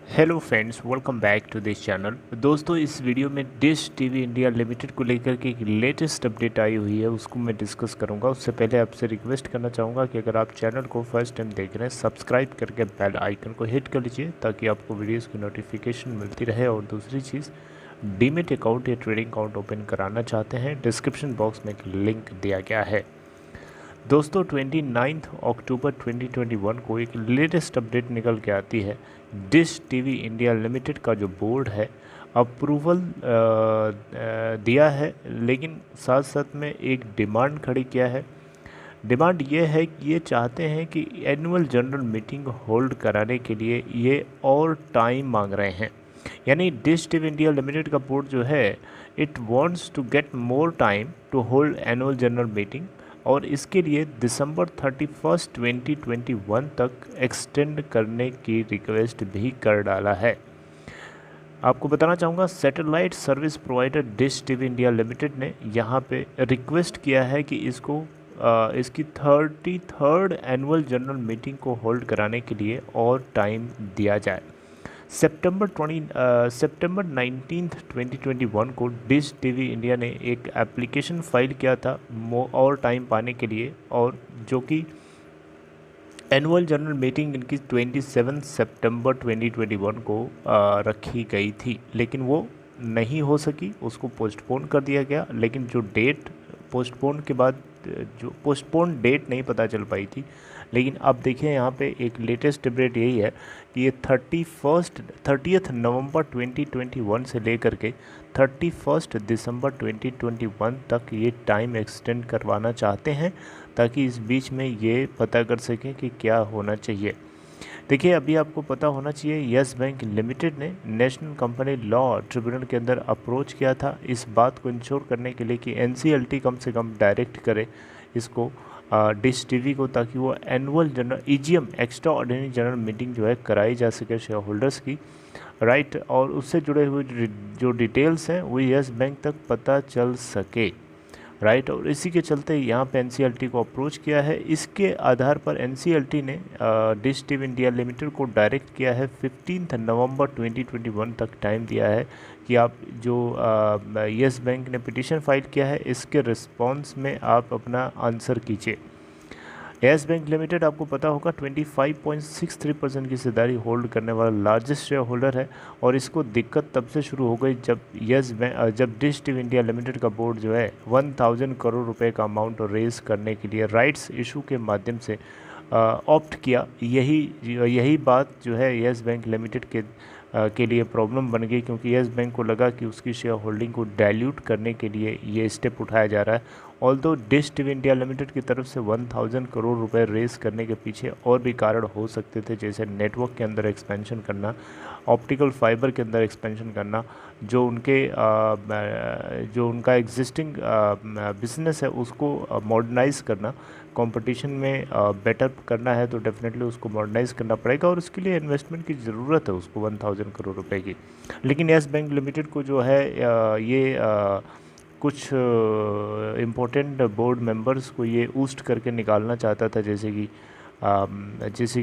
Hello friends, welcome back to this channel. दोस्तों, इस video में डिश टीवी इंडिया लिमिटेड को लेकर के एक लेटेस्ट अपडेट आई हुई है, उसको मैं डिस्कस करूंगा। उससे पहले आपसे रिक्वेस्ट करना चाहूँगा कि अगर आप चैनल को फर्स्ट टाइम देख रहे हैं, सब्सक्राइब करके बेल आइकन को हिट कर लीजिए ताकि आपको वीडियोस की नोटिफिकेशन मिलती रहे। और दूसरी चीज़, डीमेट अकाउंट या ट्रेडिंग अकाउंट ओपन कराना चाहते हैं, डिस्क्रिप्शन बॉक्स में एक लिंक दिया गया है। दोस्तों, 29 अक्टूबर 2021 को एक लेटेस्ट अपडेट निकल के आती है। डिश टीवी इंडिया लिमिटेड का जो बोर्ड है, अप्रूवल दिया है, लेकिन साथ साथ में एक डिमांड खड़ी किया है। डिमांड ये है कि ये चाहते हैं कि एनुअल जनरल मीटिंग होल्ड कराने के लिए ये और टाइम मांग रहे हैं। यानी डिश टीवी इंडिया लिमिटेड का बोर्ड जो है, it wants to get more time to hold annual general meeting, और इसके लिए दिसंबर 31 2021 तक एक्सटेंड करने की रिक्वेस्ट भी कर डाला है। आपको बताना चाहूँगा, satellite service provider dish TV India limited ने यहाँ पे रिक्वेस्ट किया है कि इसकी 33rd एनुअल जनरल मीटिंग को होल्ड कराने के लिए और टाइम दिया जाए। सितंबर 19 2021 को डिश टीवी इंडिया ने एक एप्लीकेशन फाइल किया था और टाइम पाने के लिए, और जो कि एनुअल जनरल मीटिंग इनकी 27 सितंबर 2021 को रखी गई थी, लेकिन वो नहीं हो सकी, उसको पोस्टपोन कर दिया गया। लेकिन जो डेट पोस्टपोन के बाद, जो पोस्टपोन डेट नहीं पता चल पाई थी। लेकिन अब देखिए, यहाँ पे एक लेटेस्ट अपडेट यही है कि ये 30 नवंबर 2021 से लेकर के 31 दिसंबर 2021 तक ये टाइम एक्सटेंड करवाना चाहते हैं, ताकि इस बीच में ये पता कर सकें कि क्या होना चाहिए। देखिए, अभी आपको पता होना चाहिए, यस बैंक लिमिटेड ने नेशनल कंपनी लॉ ट्रिब्यूनल के अंदर अप्रोच किया था इस बात को इंश्योर करने के लिए कि एनसीएलटी कम से कम डायरेक्ट करे इसको, डिश टीवी को, ताकि वो annual general EGM extra ordinary general meeting जो है कराई जा सके शेयर होल्डर्स की, राइट। और उससे जुड़े हुए जो डिटेल्स हैं वो यस बैंक तक पता चल सके, राइट। और इसी के चलते यहाँ पे एनसीएलटी को अप्रोच किया है। इसके आधार पर एनसीएलटी ने डिश टीवी इंडिया लिमिटेड को डायरेक्ट किया है, 15 नवंबर 2021 तक टाइम दिया है कि आप जो यस बैंक ने पिटीशन फाइल किया है, इसके रिस्पॉन्स में आप अपना आंसर कीजिए। यस बैंक लिमिटेड, आपको पता होगा, 25.63% की हिस्सेदारी होल्ड करने वाला लार्जेस्ट शेयर होल्डर है। और इसको दिक्कत तब से शुरू हो गई जब डिश टीवी इंडिया लिमिटेड का बोर्ड जो है 1000 करोड़ रुपए का अमाउंट रेज करने के लिए राइट्स इशू के माध्यम से ऑप्ट किया। यही बात जो है यस बैंक लिमिटेड के लिए प्रॉब्लम बन गई, क्योंकि यस बैंक को लगा कि उसकी शेयर होल्डिंग को डाइल्यूट करने के लिए ये स्टेप उठाया जा रहा है। Although dish TV India limited की तरफ से 1000 करोड़ रुपए रेस करने के पीछे और भी कारण हो सकते थे, जैसे नेटवर्क के अंदर एक्सपेंशन करना, ऑप्टिकल फाइबर के अंदर एक्सपेंशन करना, जो उनका एग्जिस्टिंग बिजनेस है उसको मॉडर्नाइज़ करना, कंपटीशन में बेटर करना है तो डेफिनेटली उसको मॉडर्नाइज़ करना पड़ेगा, और उसके लिए इन्वेस्टमेंट की ज़रूरत है उसको 1000 करोड़ रुपए की। लेकिन यस बैंक लिमिटेड को जो है कुछ इम्पोर्टेंट बोर्ड मेंबर्स को ये ऊस्ट करके निकालना चाहता था, जैसे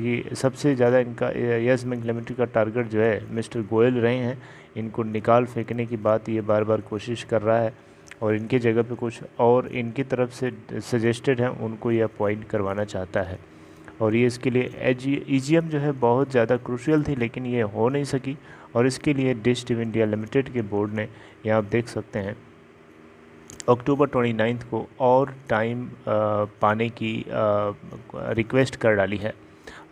कि सबसे ज़्यादा इनका यस बैंक लिमिटेड का टारगेट जो है मिस्टर गोयल रहे हैं। इनको निकाल फेंकने की बात ये बार बार कोशिश कर रहा है, और इनके जगह पे कुछ और इनकी तरफ से सजेस्टेड हैं, उनको ये अपॉइंट करवाना चाहता है। और ये इसके लिए ईजीएम जो है बहुत ज़्यादा क्रूशियल थी, लेकिन ये हो नहीं सकी, और इसके लिए डिश टीवी इंडिया लिमिटेड के बोर्ड ने, यहाँ आप देख सकते हैं, अक्टूबर 29 को और टाइम पाने की रिक्वेस्ट कर डाली है।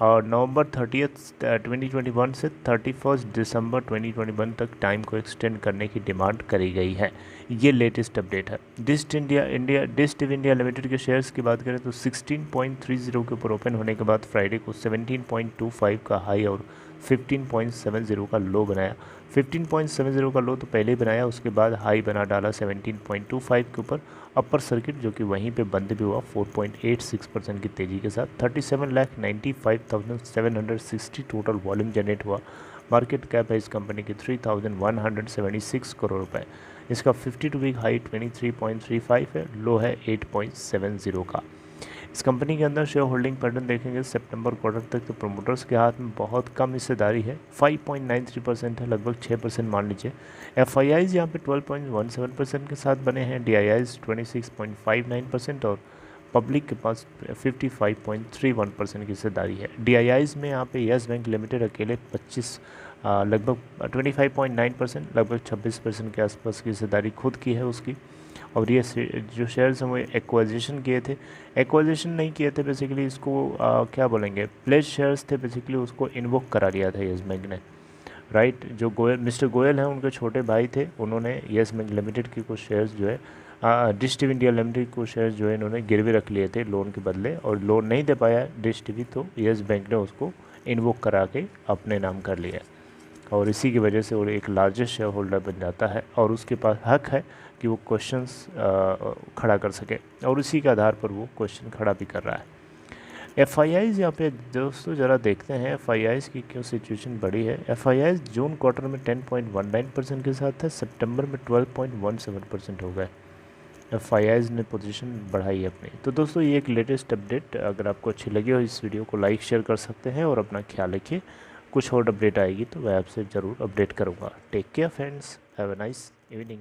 और नवंबर 30 2021 से 31 दिसंबर 2021 तक टाइम को एक्सटेंड करने की डिमांड करी गई है। ये लेटेस्ट अपडेट है। डिश टीवी इंडिया लिमिटेड के शेयर्स की बात करें तो 16.30 के ऊपर ओपन होने के बाद फ्राइडे को 17.25 का हाई और 15.70 का लो बनाया। 15.70 का लो तो पहले ही बनाया, उसके बाद हाई बना डाला 17.25 के ऊपर अपर सर्किट, जो कि वहीं पे बंद भी हुआ 4.86% की तेज़ी के साथ। 37,95,760 टोटल वॉल्यूम जनरेट हुआ। मार्केट कैप है इस कंपनी की 3176 करोड़ रुपए। इसका 52 वीक हाई 23.35 है, लो है 8.70 का। इस कंपनी के अंदर शेयर होल्डिंग पैटर्न देखेंगे सितंबर क्वार्टर तक, तो प्रोमोटर्स के हाथ में बहुत कम हिस्सेदारी है, 5.93% है, लगभग 6% मान लीजिए। FIIs यहाँ पे 12.17% के साथ बने हैं, DIIs 26.59% और पब्लिक के पास 55.31% की हिस्सेदारी है। DIIs में यहाँ पे यस बैंक लिमिटेड अकेले लगभग 25.9%, लगभग 26% के आसपास की हिस्सेदारी खुद की है उसकी। और ये जो शेयर्स हैं वो एक्वाजिशन किए थे, एक्वाजिशन नहीं किए थे बेसिकली, इसको क्या बोलेंगे, प्लेज शेयर्स थे बेसिकली, उसको इन्वोक करा लिया था यस बैंक ने, राइट। जो मिस्टर गोयल हैं उनके छोटे भाई थे, उन्होंने यस बैंक लिमिटेड के कुछ शेयर्स जो है डिश टीवी इंडिया लिमिटेड को शेयर्स जो है इन्होंने गिरवी रख लिए थे लोन के बदले, और लोन नहीं दे पाया डिश टीवी, तो यस बैंक ने उसको इन्वोक करा के अपने नाम कर लिया, और इसी की वजह से वो एक लार्जेस्ट शेयर होल्डर बन जाता है, और उसके पास हक है कि वो क्वेश्चंस खड़ा कर सके, और इसी के आधार पर वो क्वेश्चन खड़ा भी कर रहा है। FIIs यहाँ पे दोस्तों ज़रा देखते हैं FIIs की क्यों सिचुएशन बड़ी है। FIIs जून क्वार्टर में 10.19% के साथ था, सितंबर में 12.17% हो गए। FIIs ने पोजीशन बढ़ाई है अपनी। तो दोस्तों ये एक लेटेस्ट अपडेट, अगर आपको अच्छी लगी हो इस वीडियो को लाइक शेयर कर सकते हैं, और अपना ख्याल रखिए। कुछ और अपडेट आएगी तो मैं आपसे ज़रूर अपडेट करूँगा। Take care friends, have a nice evening.